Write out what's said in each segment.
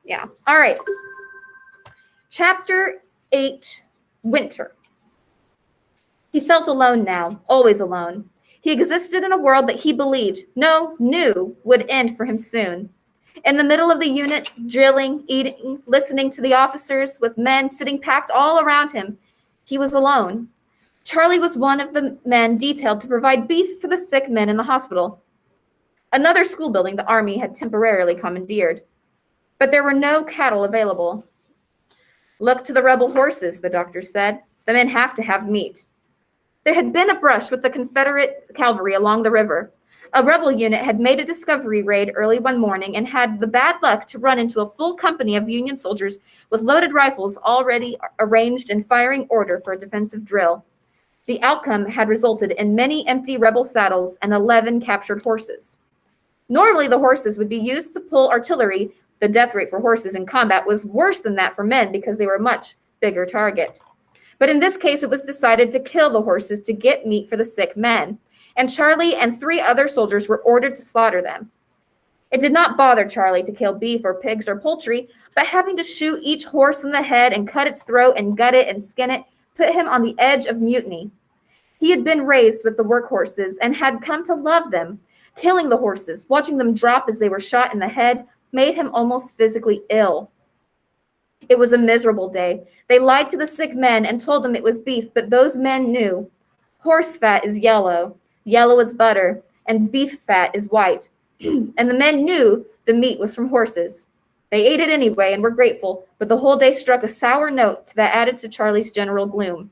Yeah. All right. Chapter 8, Winter. He felt alone now, always alone. He existed in a world that he believed, no, knew, would end for him soon. In the middle of the unit, drilling, eating, listening to the officers, with men sitting packed all around him, he was alone. Charlie was one of the men detailed to provide beef for the sick men in the hospital. Another school building the army had temporarily commandeered. But there were no cattle available. Look to the rebel horses, the doctor said. The men have to have meat. There had been a brush with the Confederate cavalry along the river. A rebel unit had made a discovery raid early one morning and had the bad luck to run into a full company of Union soldiers with loaded rifles already arranged in firing order for a defensive drill. The outcome had resulted in many empty rebel saddles and 11 captured horses. Normally, the horses would be used to pull artillery. The death rate for horses in combat was worse than that for men because they were a much bigger target. But in this case, it was decided to kill the horses to get meat for the sick men, and Charlie and 3 other soldiers were ordered to slaughter them. It did not bother Charlie to kill beef or pigs or poultry, but having to shoot each horse in the head and cut its throat and gut it and skin it put him on the edge of mutiny. He had been raised with the workhorses and had come to love them. Killing the horses, watching them drop as they were shot in the head, made him almost physically ill. It was a miserable day. They lied to the sick men and told them it was beef, but those men knew. Horse fat is yellow, yellow as butter, and beef fat is white. And the men knew the meat was from horses. They ate it anyway and were grateful, but the whole day struck a sour note that added to Charlie's general gloom.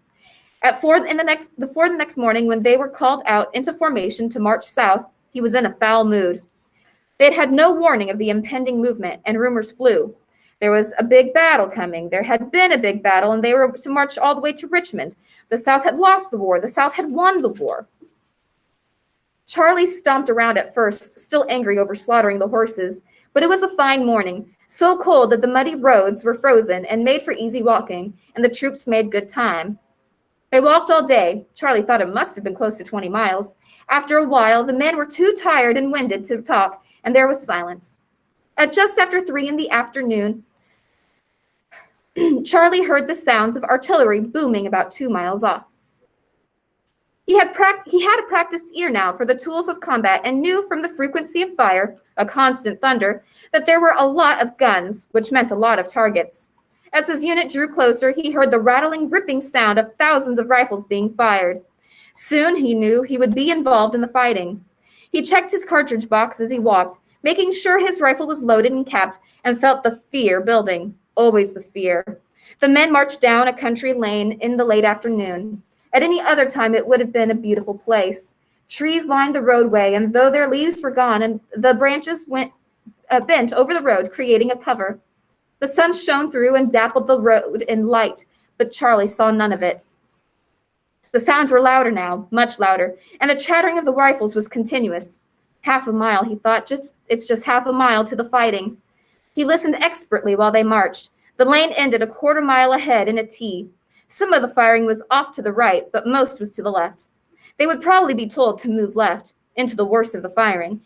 At 4 the next morning, when they were called out into formation to march south, he was in a foul mood. They had had no warning of the impending movement, and rumors flew. There was a big battle coming. There had been a big battle, and they were to march all the way to Richmond. The South had lost the war. The South had won the war. Charlie stomped around at first, still angry over slaughtering the horses, but it was a fine morning, so cold that the muddy roads were frozen and made for easy walking, and the troops made good time. They walked all day. Charlie thought it must have been close to 20 miles. After a while, the men were too tired and winded to talk, and there was silence. At just after 3 in the afternoon, Charlie heard the sounds of artillery booming about 2 miles off. He had a practiced ear now for the tools of combat and knew from the frequency of fire, a constant thunder, that there were a lot of guns, which meant a lot of targets. As his unit drew closer, he heard the rattling, ripping sound of thousands of rifles being fired. Soon, he knew, he would be involved in the fighting. He checked his cartridge box as he walked, making sure his rifle was loaded and capped, and felt the fear building. Always the fear. The men marched down a country lane in the late afternoon. At any other time, it would have been a beautiful place. Trees lined the roadway, and though their leaves were gone, and the branches bent over the road, creating a cover. The sun shone through and dappled the road in light, but Charlie saw none of it. The sounds were louder now, much louder, and the chattering of the rifles was continuous. Half a mile, he thought, it's just half a mile to the fighting. He listened expertly while they marched. The lane ended a quarter mile ahead in a T. Some of the firing was off to the right, but most was to the left. They would probably be told to move left, into the worst of the firing.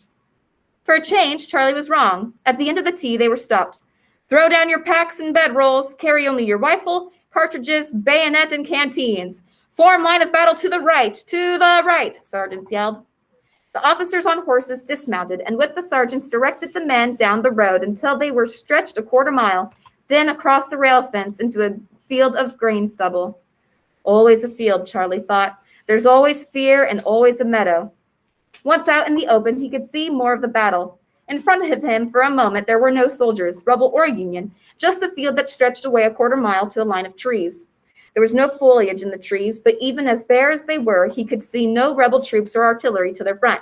For a change, Charlie was wrong. At the end of the T, they were stopped. Throw down your packs and bedrolls, carry only your rifle, cartridges, bayonet, and canteens. Form line of battle to the right, sergeants yelled. The officers on horses dismounted, and with the sergeants directed the men down the road until they were stretched a quarter mile, then across the rail fence into a field of grain stubble. Always a field, Charlie thought. There's always fear and always a meadow. Once out in the open, he could see more of the battle. In front of him, for a moment, there were no soldiers, rebel or Union, just a field that stretched away a quarter mile to a line of trees. There was no foliage in the trees, but even as bare as they were, he could see no rebel troops or artillery to their front.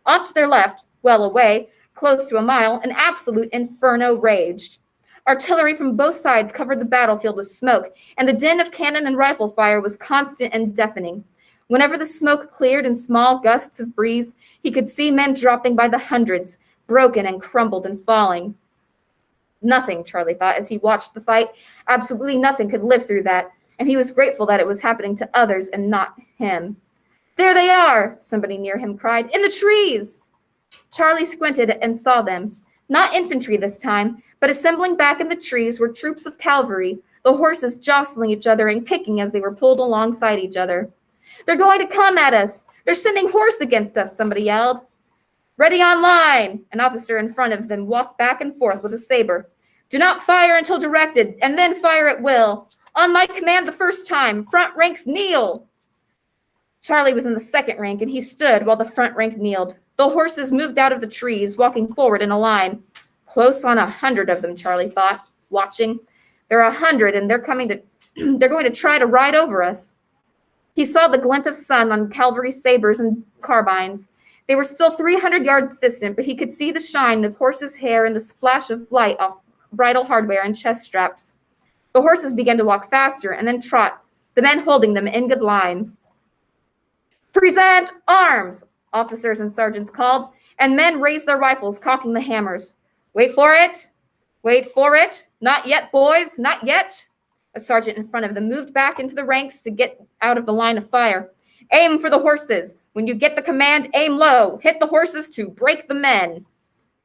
Off to their left, well away, close to a mile, an absolute inferno raged. Artillery from both sides covered the battlefield with smoke, and the din of cannon and rifle fire was constant and deafening. Whenever the smoke cleared in small gusts of breeze, he could see men dropping by the hundreds, broken and crumbled and falling. Nothing, Charlie thought, as he watched the fight. Absolutely nothing could live through that, and he was grateful that it was happening to others and not him. There they are, somebody near him cried. In the trees! Charlie squinted and saw them. Not infantry this time, but assembling back in the trees were troops of cavalry, the horses jostling each other and kicking as they were pulled alongside each other. "They're going to come at us! They're sending horse against us," somebody yelled. "Ready on line!" An officer in front of them walked back and forth with a saber. "Do not fire until directed, and then fire at will. On my command the first time, front ranks kneel!" Charlie was in the second rank, and he stood while the front rank kneeled. The horses moved out of the trees, walking forward in a line. Close on 100 of them, Charlie thought, watching. There are 100, and they're going to try to ride over us. He saw the glint of sun on cavalry sabers and carbines. They were still 300 yards distant, but he could see the shine of horses' hair and the splash of light off bridle hardware and chest straps. The horses began to walk faster and then trot, the men holding them in good line. "Present arms!" officers and sergeants called, and men raised their rifles, cocking the hammers. "Wait for it! Wait for it! Not yet, boys, not yet!" A sergeant in front of them moved back into the ranks to get out of the line of fire. "Aim for the horses! When you get the command, aim low! Hit the horses to break the men!"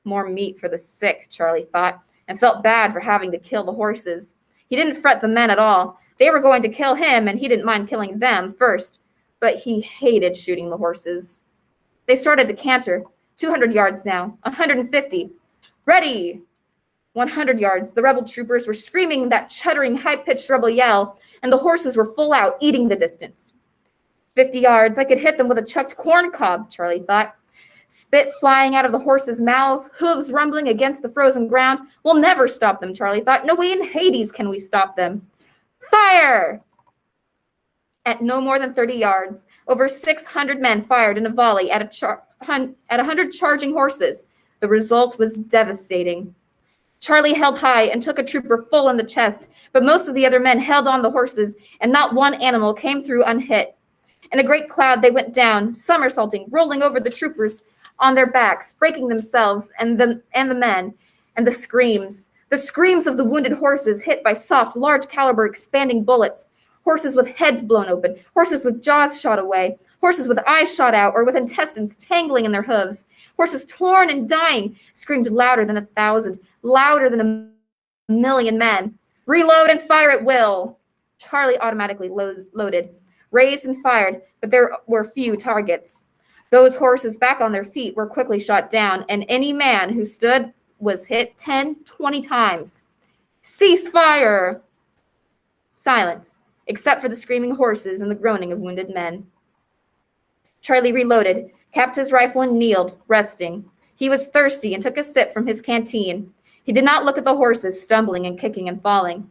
More meat for the sick, Charlie thought, and felt bad for having to kill the horses. He didn't fret the men at all. They were going to kill him, and he didn't mind killing them first, but he hated shooting the horses. They started to canter. 200 yards now, 150. "Ready!" 100 yards. The rebel troopers were screaming that chuttering, high-pitched rebel yell, and the horses were full out, eating the distance. 50 yards. I could hit them with a chucked corn cob, Charlie thought. Spit flying out of the horses' mouths, hooves rumbling against the frozen ground. We'll never stop them, Charlie thought. No way in Hades can we stop them. Fire! At no more than 30 yards, over 600 men fired in a volley at 100 charging horses. The result was devastating. Charlie held high and took a trooper full in the chest, but most of the other men held on the horses, and not one animal came through unhit. In a great cloud, they went down, somersaulting, rolling over the troopers on their backs, breaking themselves and the men, and the screams of the wounded horses hit by soft, large-caliber expanding bullets, horses with heads blown open, horses with jaws shot away, horses with eyes shot out or with intestines tangling in their hooves, horses torn and dying, screamed louder than 1,000, louder than 1,000,000 men. "Reload and fire at will!" Charlie automatically loaded, raised and fired, but there were few targets. Those horses back on their feet were quickly shot down, and any man who stood was hit 10, 20 times. "Cease fire!" Silence, except for the screaming horses and the groaning of wounded men. Charlie reloaded, capped his rifle, and kneeled, resting. He was thirsty and took a sip from his canteen. He did not look at the horses stumbling and kicking and falling.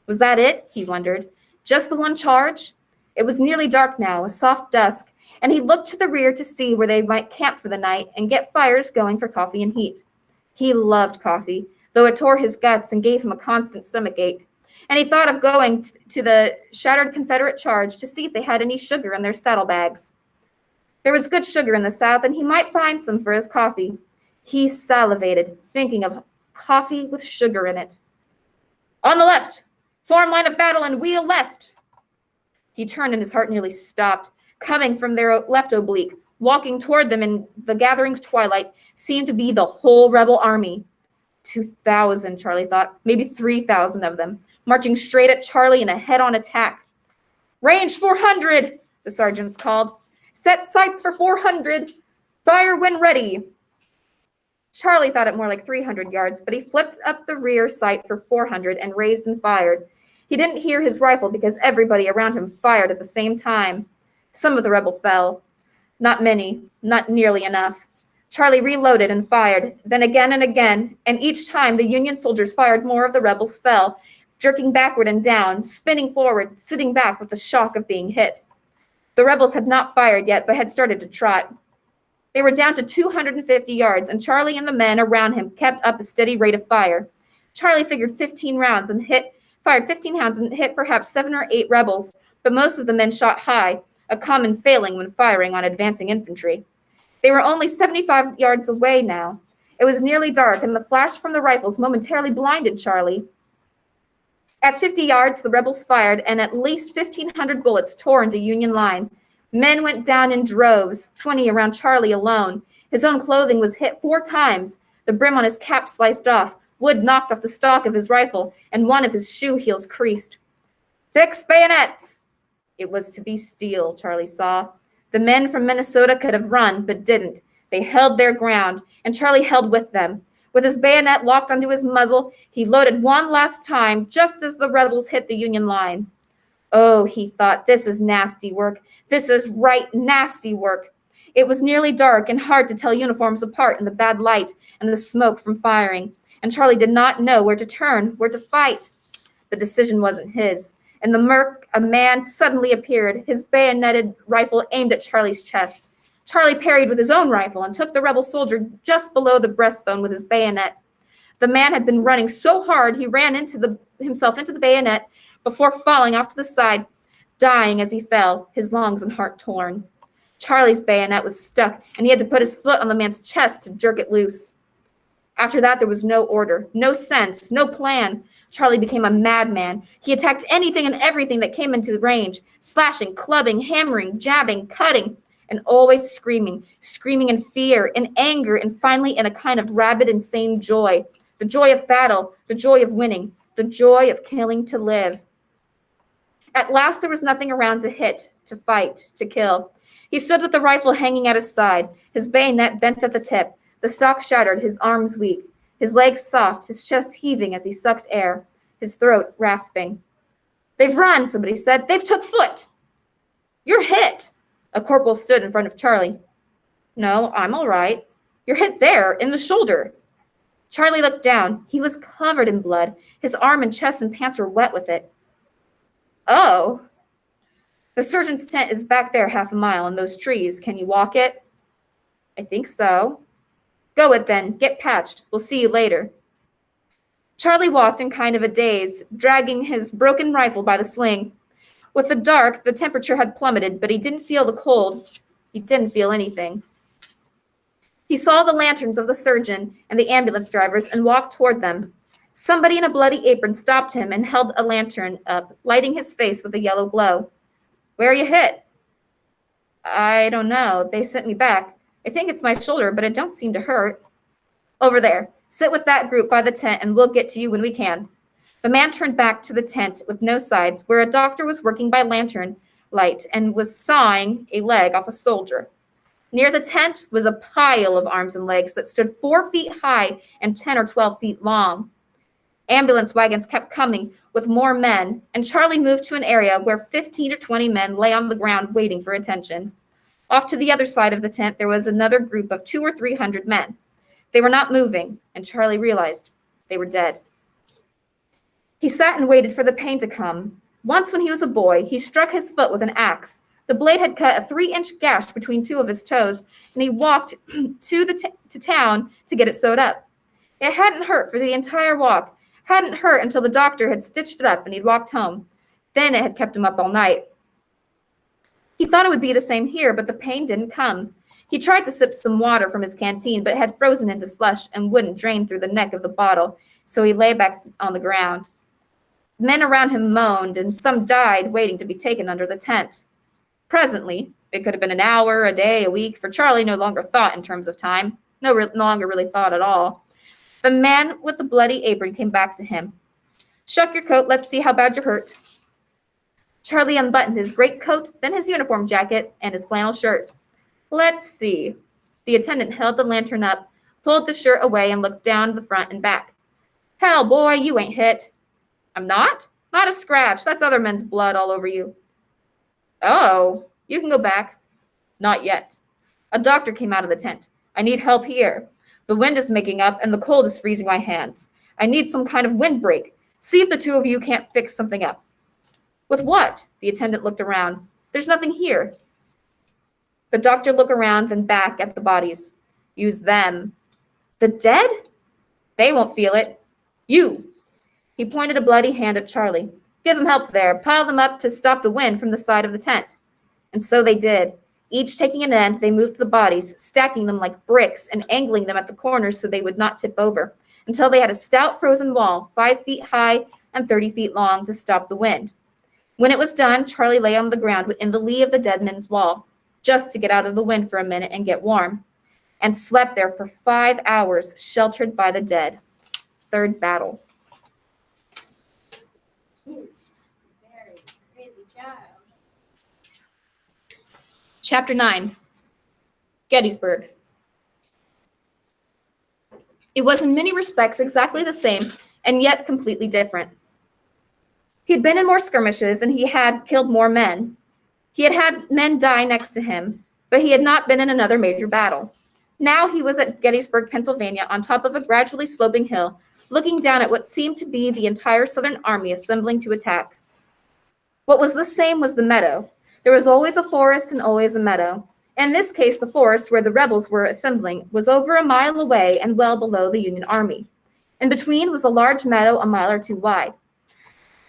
Was that it? He wondered. Just the one charge? It was nearly dark now, a soft dusk, and he looked to the rear to see where they might camp for the night and get fires going for coffee and heat. He loved coffee, though it tore his guts and gave him a constant stomachache. And he thought of going to the shattered Confederate charge to see if they had any sugar in their saddlebags. There was good sugar in the South, and he might find some for his coffee. He salivated, thinking of coffee with sugar in it. "On the left! Form line of battle and wheel left!" He turned and his heart nearly stopped. Coming from their left oblique, walking toward them in the gathering twilight, seemed to be the whole rebel army. 2,000, Charlie thought, maybe 3,000 of them, marching straight at Charlie in a head-on attack. "Range 400, the sergeants called. "Set sights for 400. Fire when ready." Charlie thought it more like 300 yards, but he flipped up the rear sight for 400 and raised and fired. He didn't hear his rifle because everybody around him fired at the same time. Some of the rebel fell. Not many, not nearly enough. Charlie reloaded and fired, then again and again, and each time the Union soldiers fired, more of the rebels fell, jerking backward and down, spinning forward, sitting back with the shock of being hit. The rebels had not fired yet, but had started to trot. They were down to 250 yards, and Charlie and the men around him kept up a steady rate of fire. Charlie figured 15 rounds and fired 15 rounds and hit perhaps 7 or 8 rebels, but most of the men shot high, a common failing when firing on advancing infantry. They were only 75 yards away now. It was nearly dark, and the flash from the rifles momentarily blinded Charlie. At 50 yards, the rebels fired, and at least 1,500 bullets tore into Union line. Men went down in droves, 20 around Charlie alone. His own clothing was hit 4 times. the brim on his cap sliced off, wood knocked off the stock of his rifle, and one of his shoe heels creased. "Fix bayonets!" It was to be steel, Charlie saw. The men from Minnesota could have run, but didn't. They held their ground, and Charlie held with them. With his bayonet locked onto his muzzle, he loaded one last time, just as the rebels hit the Union line. Oh, he thought, this is nasty work. This is right nasty work. It was nearly dark and hard to tell uniforms apart in the bad light and the smoke from firing, and Charlie did not know where to turn, where to fight. The decision wasn't his. In the murk, a man suddenly appeared, his bayoneted rifle aimed at Charlie's chest. Charlie parried with his own rifle and took the rebel soldier just below the breastbone with his bayonet. The man had been running so hard he ran himself into the bayonet before falling off to the side, dying as he fell, his lungs and heart torn. Charlie's bayonet was stuck, and he had to put his foot on the man's chest to jerk it loose. After that, there was no order, no sense, no plan. Charlie became a madman. He attacked anything and everything that came into range, slashing, clubbing, hammering, jabbing, cutting, and always screaming in fear, in anger, and finally in a kind of rabid, insane joy. The joy of battle, the joy of winning, the joy of killing to live. At last, there was nothing around to hit, to fight, to kill. He stood with the rifle hanging at his side, his bayonet bent at the tip, the stock shattered, his arms weak, his legs soft, his chest heaving as he sucked air, his throat rasping. "They've run," somebody said. "They've took foot." "You're hit." A corporal stood in front of Charlie. "No, I'm all right." "You're hit there, in the shoulder." Charlie looked down. He was covered in blood. His arm and chest and pants were wet with it. "Oh." "The surgeon's tent is back there 1/2 mile in those trees. Can you walk it?" "I think so." "Go it then. Get patched. We'll see you later." Charlie walked in kind of a daze, dragging his broken rifle by the sling. With the dark, the temperature had plummeted, but he didn't feel the cold. He didn't feel anything. He saw the lanterns of the surgeon and the ambulance drivers and walked toward them. Somebody in a bloody apron stopped him and held a lantern up, lighting his face with a yellow glow. "Where are you hit?" "I don't know. They sent me back. I think it's my shoulder, but it don't seem to hurt." "Over there. Sit with that group by the tent, and we'll get to you when we can." The man turned back to the tent with no sides, where a doctor was working by lantern light and was sawing a leg off a soldier. Near the tent was a pile of arms and legs that stood 4 feet high and 10 or 12 feet long. Ambulance wagons kept coming with more men, and Charlie moved to an area where 15 or 20 men lay on the ground waiting for attention. Off to the other side of the tent, there was another group of 200 or 300 men. They were not moving, and Charlie realized they were dead. He sat and waited for the pain to come. Once when he was a boy, he struck his foot with an axe. The blade had cut a 3-inch gash between 2 of his toes, and he walked to town to get it sewed up. It hadn't hurt for the entire walk, hadn't hurt until the doctor had stitched it up and he'd walked home. Then it had kept him up all night. He thought it would be the same here, but the pain didn't come. He tried to sip some water from his canteen, but it had frozen into slush and wouldn't drain through the neck of the bottle, so he lay back on the ground. Men around him moaned, and some died waiting to be taken under the tent. Presently, it could have been an hour, a day, a week, for Charlie no longer thought in terms of time, no longer really thought at all. The man with the bloody apron came back to him. "Shuck your coat, let's see how bad you're hurt." Charlie unbuttoned his greatcoat, then his uniform jacket, and his flannel shirt. "Let's see." The attendant held the lantern up, pulled the shirt away, and looked down the front and back. "Hell, boy, you ain't hit." "I'm not? Not a scratch. That's other men's blood all over you." "Oh, you can go back." "Not yet." A doctor came out of the tent. "I need help here. The wind is making up, and the cold is freezing my hands. I need some kind of windbreak. See if the 2 of you can't fix something up." "With what?" The attendant looked around. "There's nothing here." The doctor looked around, then back at the bodies. "Use them." "The dead?" "They won't feel it. You." He pointed a bloody hand at Charlie. "Give them help there. Pile them up to stop the wind from the side of the tent." And so they did. Each taking an end, they moved the bodies, stacking them like bricks and angling them at the corners so they would not tip over, until they had a stout frozen wall, 5 feet high and 30 feet long, to stop the wind. When it was done, Charlie lay on the ground in the lee of the dead men's wall, just to get out of the wind for a minute and get warm. and slept there for 5 hours, sheltered by the dead. Third battle. He was just a very crazy child. Chapter 9. Gettysburg. It was in many respects exactly the same, and yet completely different. He had been in more skirmishes, and he had killed more men. He had had men die next to him, but he had not been in another major battle. Now he was at Gettysburg, Pennsylvania, on top of a gradually sloping hill, looking down at what seemed to be the entire Southern army assembling to attack. What was the same was the meadow. There was always a forest and always a meadow. In this case, the forest where the rebels were assembling was over a mile away and well below the Union army. In between was a large meadow a mile or two wide.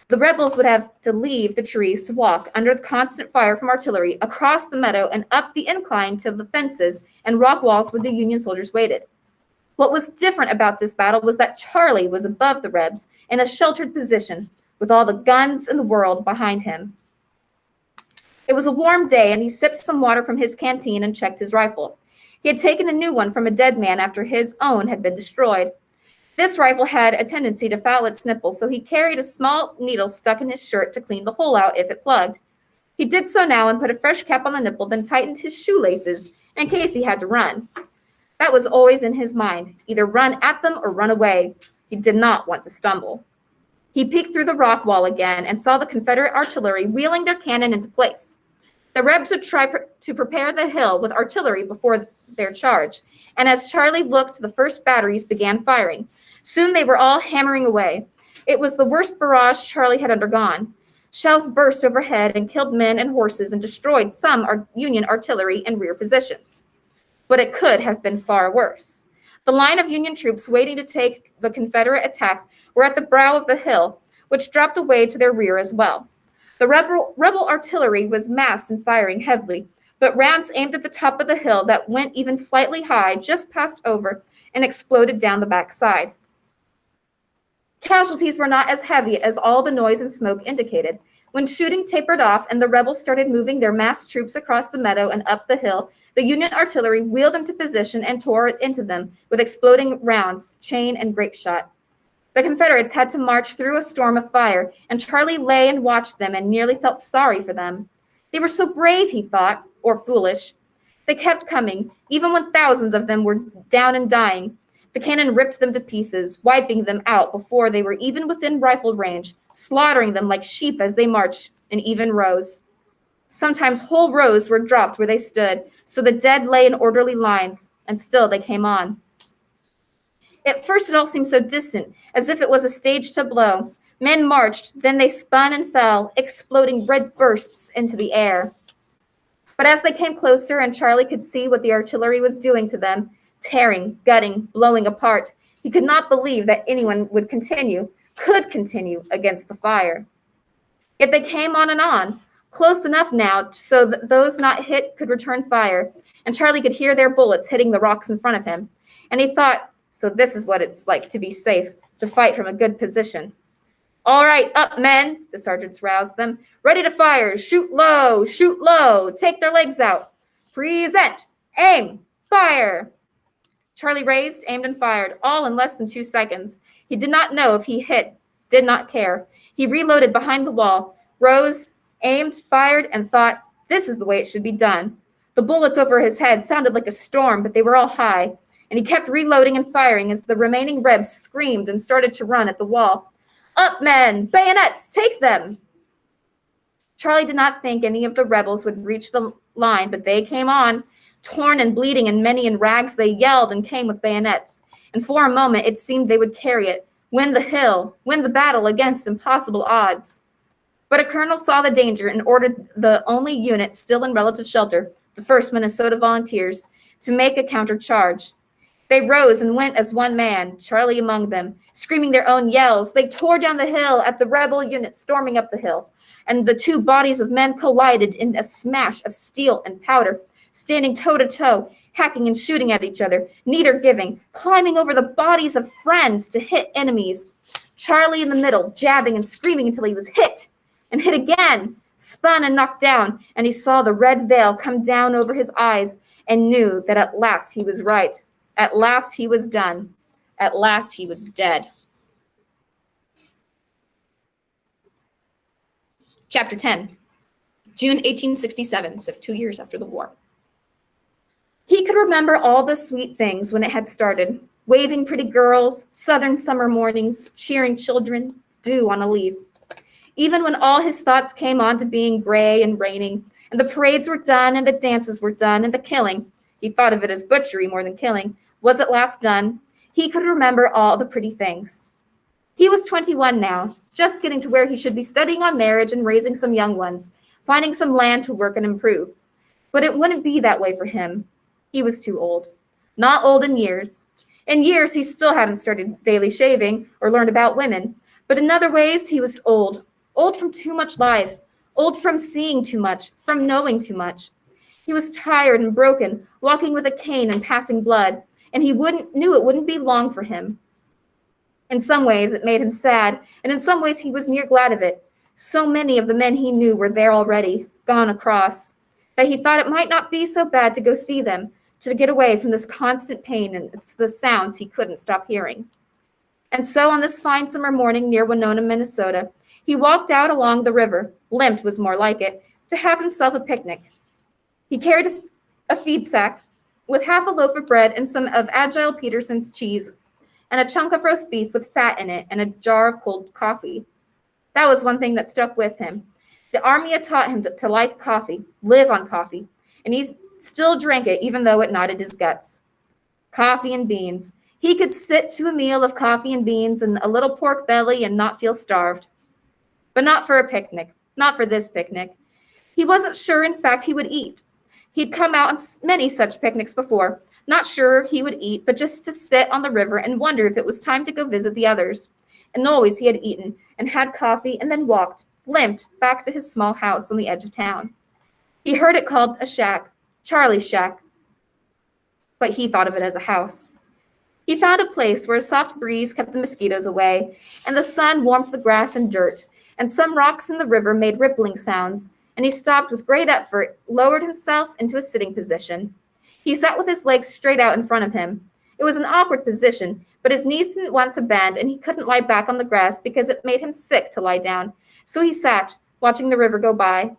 The rebels would have to leave the trees to walk under the constant fire from artillery across the meadow and up the incline to the fences and rock walls where the Union soldiers waited. What was different about this battle was that Charlie was above the Rebs in a sheltered position with all the guns in the world behind him. It was a warm day, and he sipped some water from his canteen and checked his rifle. He had taken a new one from a dead man after his own had been destroyed. This rifle had a tendency to foul its nipple, so he carried a small needle stuck in his shirt to clean the hole out if it plugged. He did so now and put a fresh cap on the nipple, then tightened his shoelaces in case he had to run. That was always in his mind, either run at them or run away. He did not want to stumble. He peeked through the rock wall again and saw the Confederate artillery wheeling their cannon into place. The Rebs would try to prepare the hill with artillery before their charge, and as Charlie looked, the first batteries began firing. Soon they were all hammering away. It was the worst barrage Charlie had undergone. Shells burst overhead and killed men and horses and destroyed some Union artillery and rear positions. But it could have been far worse. The line of Union troops waiting to take the Confederate attack were at the brow of the hill, which dropped away to their rear as well. The rebel artillery was massed and firing heavily, but rounds aimed at the top of the hill that went even slightly high just passed over and exploded down the back side. Casualties were not as heavy as all the noise and smoke indicated. When shooting tapered off and the rebels started moving their massed troops across the meadow and up the hill, the Union artillery wheeled into position and tore into them with exploding rounds, chain, and grape shot. The Confederates had to march through a storm of fire, and Charlie lay and watched them and nearly felt sorry for them. They were so brave, he thought, or foolish. They kept coming, even when thousands of them were down and dying. The cannon ripped them to pieces, wiping them out before they were even within rifle range, slaughtering them like sheep as they marched in even rows. Sometimes whole rows were dropped where they stood, so the dead lay in orderly lines, and still they came on. At first it all seemed so distant, as if it was a staged tableau. Men marched, then they spun and fell, exploding red bursts into the air. But as they came closer and Charlie could see what the artillery was doing to them, tearing, gutting, blowing apart, he could not believe that anyone could continue against the fire. Yet they came on, close enough now so that those not hit could return fire, and Charlie could hear their bullets hitting the rocks in front of him. And he thought, so this is what it's like to be safe, to fight from a good position. All right, up, men, the sergeants roused them. Ready to fire, shoot low, take their legs out. Present, aim, fire. Charlie raised, aimed, and fired, all in less than 2 seconds. He did not know if he hit, did not care. He reloaded behind the wall, rose, aimed, fired, and thought, this is the way it should be done. The bullets over his head sounded like a storm, but they were all high, and he kept reloading and firing as the remaining Rebs screamed and started to run at the wall. Up, men! Bayonets! Take them! Charlie did not think any of the rebels would reach the line, but they came on. Torn and bleeding and many in rags, they yelled and came with bayonets. And for a moment, it seemed they would carry it, win the hill, win the battle against impossible odds. But a colonel saw the danger and ordered the only unit still in relative shelter, the 1st Minnesota Volunteers, to make a counter-charge. They rose and went as one man, Charlie among them, screaming their own yells. They tore down the hill at the rebel unit storming up the hill, and the two bodies of men collided in a smash of steel and powder, standing toe-to-toe, hacking and shooting at each other, neither giving, climbing over the bodies of friends to hit enemies. Charlie in the middle, jabbing and screaming until he was hit, and hit again, spun and knocked down, and he saw the red veil come down over his eyes, and knew that at last he was right. At last he was done. At last he was dead. Chapter 10, June 1867, so 2 years after the war. He could remember all the sweet things when it had started. Waving pretty girls, southern summer mornings, cheering children, dew on a leaf. Even when all his thoughts came on to being gray and raining, and the parades were done, and the dances were done, and the killing, he thought of it as butchery more than killing, was at last done, he could remember all the pretty things. He was 21 now, just getting to where he should be studying on marriage and raising some young ones, finding some land to work and improve. But it wouldn't be that way for him. He was too old. Not old in years. In years, he still hadn't started daily shaving or learned about women. But in other ways, he was old. Old from too much life. Old from seeing too much, from knowing too much. He was tired and broken, walking with a cane and passing blood, and he knew it wouldn't be long for him. In some ways, it made him sad, and in some ways, he was near glad of it. So many of the men he knew were there already, gone across, that he thought it might not be so bad to go see them, to get away from this constant pain and the sounds he couldn't stop hearing. And so on this fine summer morning near Winona, Minnesota, he walked out along the river, limped was more like it, to have himself a picnic. He carried a feed sack with half a loaf of bread and some of Agile Peterson's cheese, and a chunk of roast beef with fat in it, and a jar of cold coffee. That was one thing that stuck with him. The army had taught him to like coffee, live on coffee, and he still drank it even though it knotted his guts. Coffee and beans. He could sit to a meal of coffee and beans and a little pork belly and not feel starved. But not for a picnic, not for this picnic. He wasn't sure, in fact, he would eat. He'd come out on many such picnics before, not sure he would eat, but just to sit on the river and wonder if it was time to go visit the others. And always he had eaten and had coffee and then walked, limped back to his small house on the edge of town. He heard it called a shack, Charlie's shack, but he thought of it as a house. He found a place where a soft breeze kept the mosquitoes away, and the sun warmed the grass and dirt, and some rocks in the river made rippling sounds, and he stopped with great effort, lowered himself into a sitting position. He sat with his legs straight out in front of him. It was an awkward position, but his knees didn't want to bend, and he couldn't lie back on the grass because it made him sick to lie down. So he sat, watching the river go by.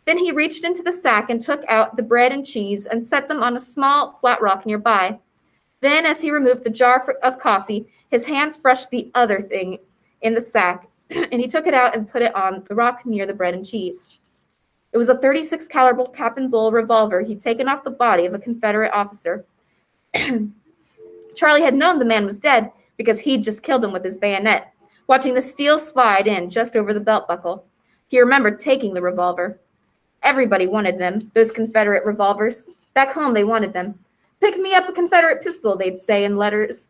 Then he reached into the sack and took out the bread and cheese and set them on a small, flat rock nearby. Then, as he removed the jar of coffee, his hands brushed the other thing in the sack, and he took it out and put it on the rock near the bread and cheese. It was a .36 caliber cap and bull revolver he'd taken off the body of a Confederate officer. Charlie had known the man was dead because he'd just killed him with his bayonet, watching the steel slide in just over the belt buckle. He remembered taking the revolver. Everybody wanted them, those Confederate revolvers. Back home, they wanted them. "Pick me up a Confederate pistol," they'd say in letters,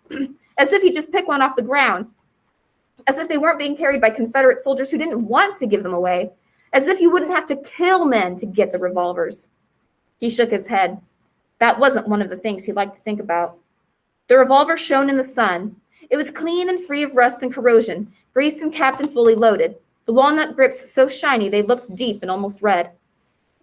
as if he'd just pick one off the ground, as if they weren't being carried by Confederate soldiers who didn't want to give them away, as if you wouldn't have to kill men to get the revolvers. He shook his head. That wasn't one of the things he liked to think about. The revolver shone in the sun. It was clean and free of rust and corrosion, greased and capped and fully loaded, the walnut grips so shiny they looked deep and almost red.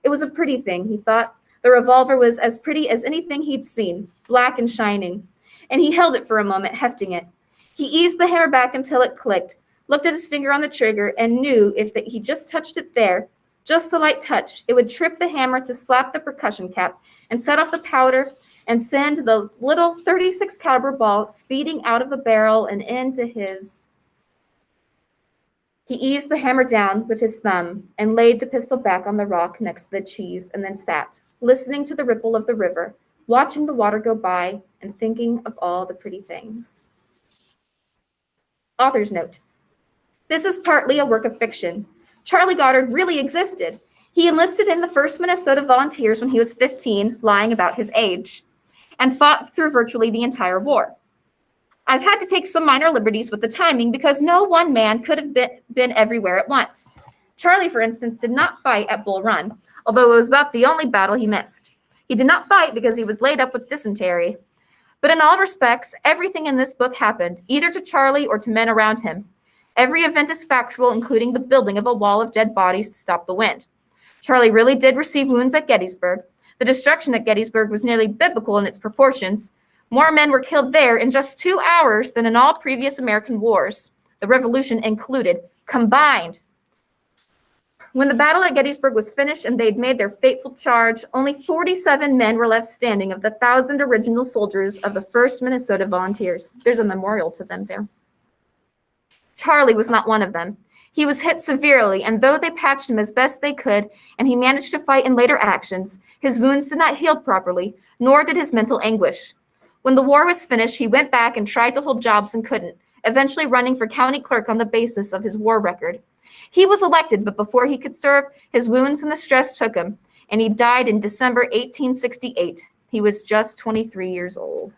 It was a pretty thing, he thought. The revolver was as pretty as anything he'd seen, black and shining. And he held it for a moment, hefting it. He eased the hammer back until it clicked, looked at his finger on the trigger, and knew if he just touched it there, just a light touch, it would trip the hammer to slap the percussion cap and set off the powder and send the little .36 caliber ball speeding out of the barrel and into his... He eased the hammer down with his thumb and laid the pistol back on the rock next to the cheese and then sat, listening to the ripple of the river, watching the water go by and thinking of all the pretty things. Author's note. This is partly a work of fiction. Charlie Goddard really existed. He enlisted in the 1st Minnesota Volunteers when he was 15, lying about his age, and fought through virtually the entire war. I've had to take some minor liberties with the timing because no one man could have been everywhere at once. Charlie, for instance, did not fight at Bull Run, although it was about the only battle he missed. He did not fight because he was laid up with dysentery. But in all respects, everything in this book happened, either to Charlie or to men around him. Every event is factual, including the building of a wall of dead bodies to stop the wind. Charlie really did receive wounds at Gettysburg. The destruction at Gettysburg was nearly biblical in its proportions. More men were killed there in just 2 hours than in all previous American wars, the Revolution included, combined. When the battle at Gettysburg was finished and they'd made their fateful charge, only 47 men were left standing of the 1,000 original soldiers of the 1st Minnesota Volunteers. There's a memorial to them there. Charlie was not one of them. He was hit severely, and though they patched him as best they could, and he managed to fight in later actions, his wounds did not heal properly, nor did his mental anguish. When the war was finished, he went back and tried to hold jobs and couldn't, eventually running for county clerk on the basis of his war record. He was elected, but before he could serve, his wounds and the stress took him, and he died in December 1868. He was just 23 years old.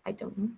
I don't know.